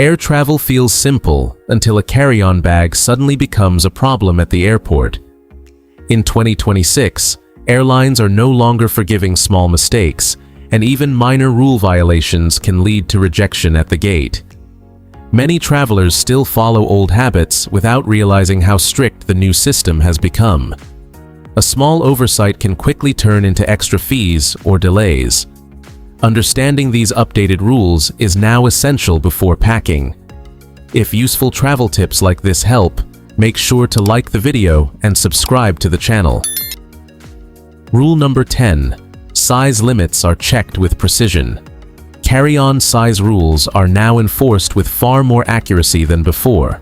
Air travel feels simple until a carry-on bag suddenly becomes a problem at the airport. In 2026, airlines are no longer forgiving small mistakes, and even minor rule violations can lead to rejection at the gate. Many travelers still follow old habits without realizing how strict the new system has become. A small oversight can quickly turn into extra fees or delays. Understanding these updated rules is now essential before packing. If useful travel tips like this help, make sure to like the video and subscribe to the channel. Rule number 10. Size limits are checked with precision. Carry-on size rules are now enforced with far more accuracy than before.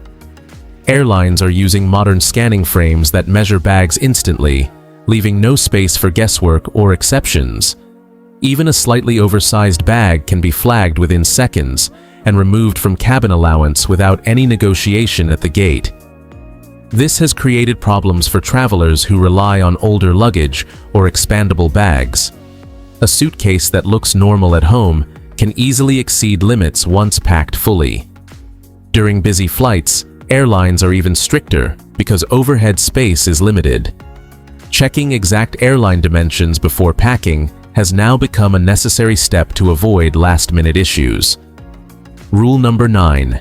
Airlines are using modern scanning frames that measure bags instantly, leaving no space for guesswork or exceptions. Even a slightly oversized bag can be flagged within seconds and removed from cabin allowance without any negotiation at the gate. This has created problems for travelers who rely on older luggage or expandable bags. A suitcase that looks normal at home can easily exceed limits once packed fully. During busy flights, airlines are even stricter because overhead space is limited. Checking exact airline dimensions before packing has now become a necessary step to avoid last-minute issues. Rule number 9.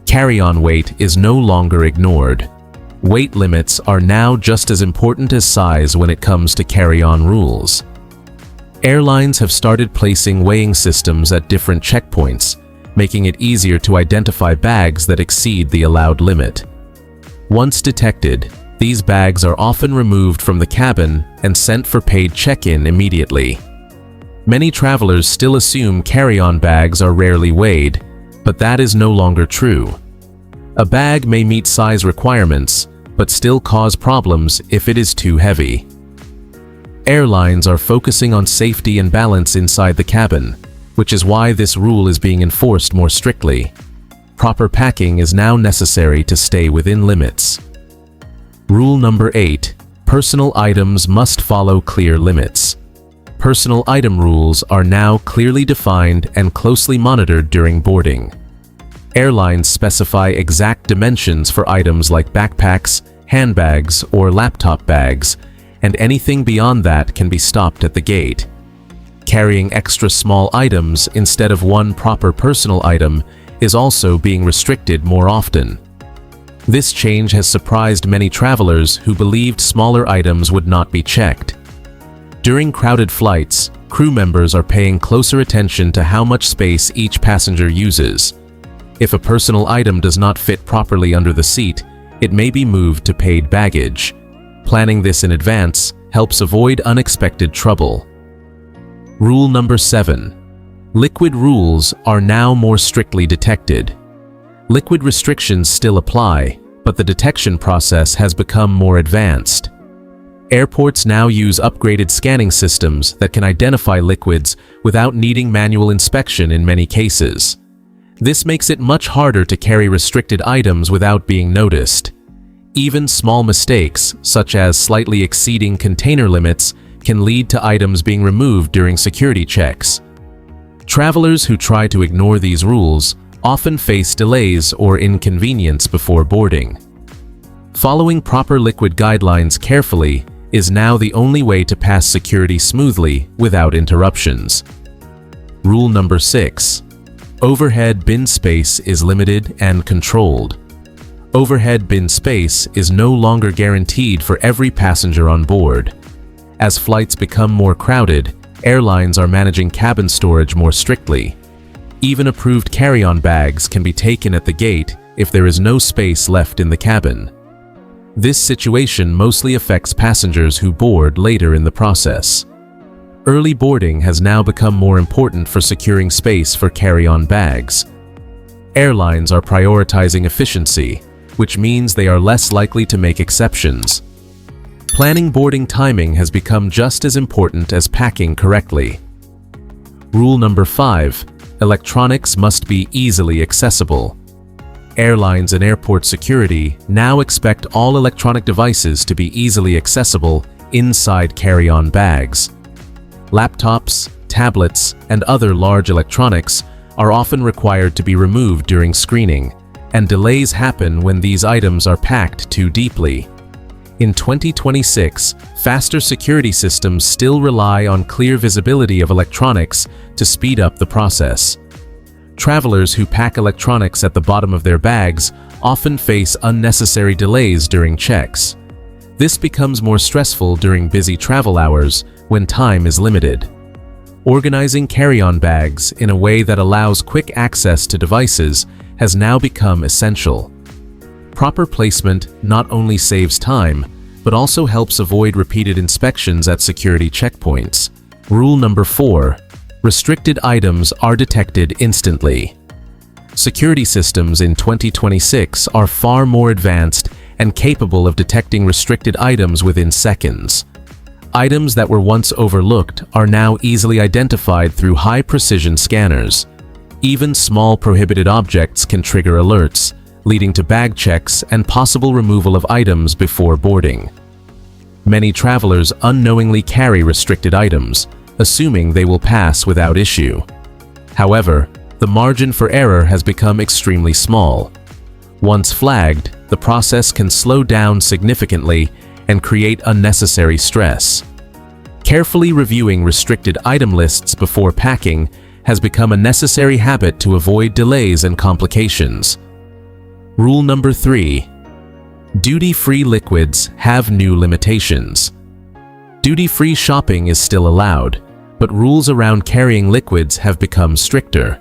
Carry-on weight is no longer ignored. Weight limits are now just as important as size when it comes to carry-on rules. Airlines have started placing weighing systems at different checkpoints, making it easier to identify bags that exceed the allowed limit. Once detected, these bags are often removed from the cabin and sent for paid check-in immediately. Many travelers still assume carry-on bags are rarely weighed, but that is no longer true. A bag may meet size requirements, but still cause problems if it is too heavy. Airlines are focusing on safety and balance inside the cabin, which is why this rule is being enforced more strictly. Proper packing is now necessary to stay within limits. Rule number 8. Personal items must follow clear limits. Personal item rules are now clearly defined and closely monitored during boarding. Airlines specify exact dimensions for items like backpacks, handbags, or laptop bags, and anything beyond that can be stopped at the gate. Carrying extra small items instead of one proper personal item is also being restricted more often. This change has surprised many travelers who believed smaller items would not be checked. During crowded flights, crew members are paying closer attention to how much space each passenger uses. If a personal item does not fit properly under the seat, it may be moved to paid baggage. Planning this in advance helps avoid unexpected trouble. Rule number 7. Liquid rules are now more strictly detected. Liquid restrictions still apply, but the detection process has become more advanced. Airports now use upgraded scanning systems that can identify liquids without needing manual inspection in many cases. This makes it much harder to carry restricted items without being noticed. Even small mistakes, such as slightly exceeding container limits, can lead to items being removed during security checks. Travelers who try to ignore these rules often face delays or inconvenience before boarding. Following proper liquid guidelines carefully is now the only way to pass security smoothly without interruptions. Rule number 6. Overhead bin space is limited and controlled. Overhead bin space is no longer guaranteed for every passenger on board. As flights become more crowded, airlines are managing cabin storage more strictly. Even approved carry-on bags can be taken at the gate if there is no space left in the cabin. This situation mostly affects passengers who board later in the process. Early boarding has now become more important for securing space for carry-on bags. Airlines are prioritizing efficiency, which means they are less likely to make exceptions. Planning boarding timing has become just as important as packing correctly. Rule number 5. Electronics must be easily accessible. Airlines and airport security now expect all electronic devices to be easily accessible inside carry-on bags. Laptops, tablets, and other large electronics are often required to be removed during screening, and delays happen when these items are packed too deeply. In 2026, faster security systems still rely on clear visibility of electronics to speed up the process. Travelers who pack electronics at the bottom of their bags often face unnecessary delays during checks. This becomes more stressful during busy travel hours when time is limited. Organizing carry-on bags in a way that allows quick access to devices has now become essential. Proper placement not only saves time, but also helps avoid repeated inspections at security checkpoints. Rule number 4. Restricted items are detected instantly. Security systems in 2026 are far more advanced and capable of detecting restricted items within seconds. Items that were once overlooked are now easily identified through high-precision scanners. Even small prohibited objects can trigger alerts, leading to bag checks and possible removal of items before boarding. Many travelers unknowingly carry restricted items, assuming they will pass without issue. However, the margin for error has become extremely small. Once flagged, the process can slow down significantly and create unnecessary stress. Carefully reviewing restricted item lists before packing has become a necessary habit to avoid delays and complications. Rule number 3. Duty-free liquids have new limitations. Duty-free shopping is still allowed, but rules around carrying liquids have become stricter.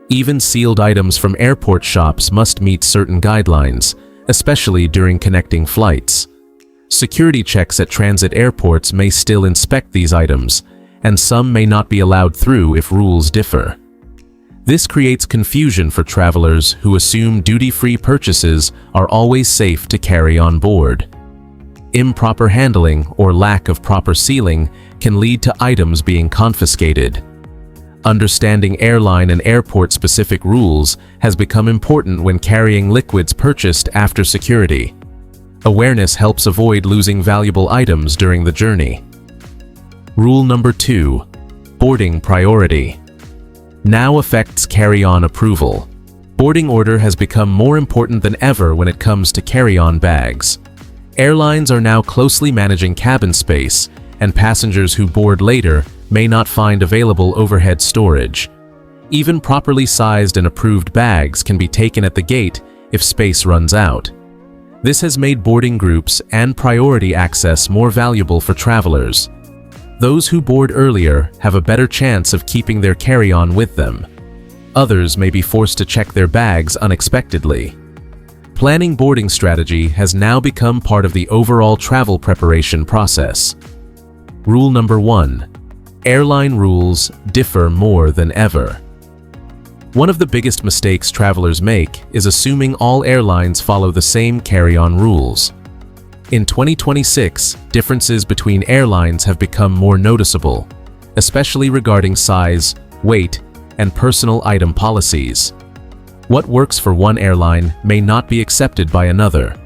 Even sealed items from airport shops must meet certain guidelines, especially during connecting flights. Security checks at transit airports may still inspect these items, and some may not be allowed through if rules differ. This creates confusion for travelers who assume duty-free purchases are always safe to carry on board. Improper handling or lack of proper sealing can lead to items being confiscated. Understanding airline and airport-specific rules has become important when carrying liquids purchased after security. Awareness helps avoid losing valuable items during the journey. Rule number 2. Boarding priority now affects carry-on approval. Boarding order has become more important than ever when it comes to carry-on bags. Airlines are now closely managing cabin space, and passengers who board later may not find available overhead storage. Even properly sized and approved bags can be taken at the gate if space runs out. This has made boarding groups and priority access more valuable for travelers. Those who board earlier have a better chance of keeping their carry-on with them. Others may be forced to check their bags unexpectedly. Planning boarding strategy has now become part of the overall travel preparation process. Rule number 1. Airline rules differ more than ever. One of the biggest mistakes travelers make is assuming all airlines follow the same carry-on rules. In 2026, differences between airlines have become more noticeable, especially regarding size, weight, and personal item policies. What works for one airline may not be accepted by another.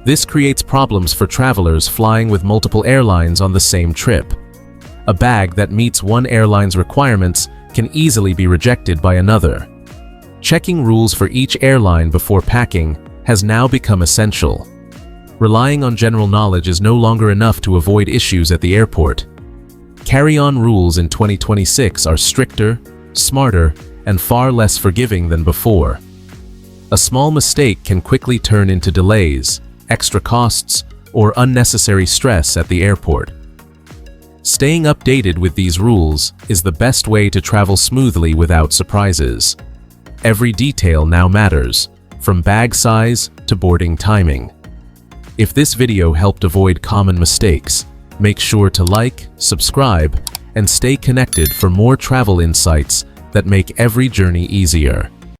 This creates problems for travelers flying with multiple airlines on the same trip. A bag that meets one airline's requirements can easily be rejected by another. Checking rules for each airline before packing has now become essential. Relying on general knowledge is no longer enough to avoid issues at the airport. Carry-on rules in 2026 are stricter, smarter, and far less forgiving than before. A small mistake can quickly turn into delays, extra costs, or unnecessary stress at the airport. Staying updated with these rules is the best way to travel smoothly without surprises. Every detail now matters, from bag size to boarding timing. If this video helped avoid common mistakes, make sure to like, subscribe, and stay connected for more travel insights that make every journey easier.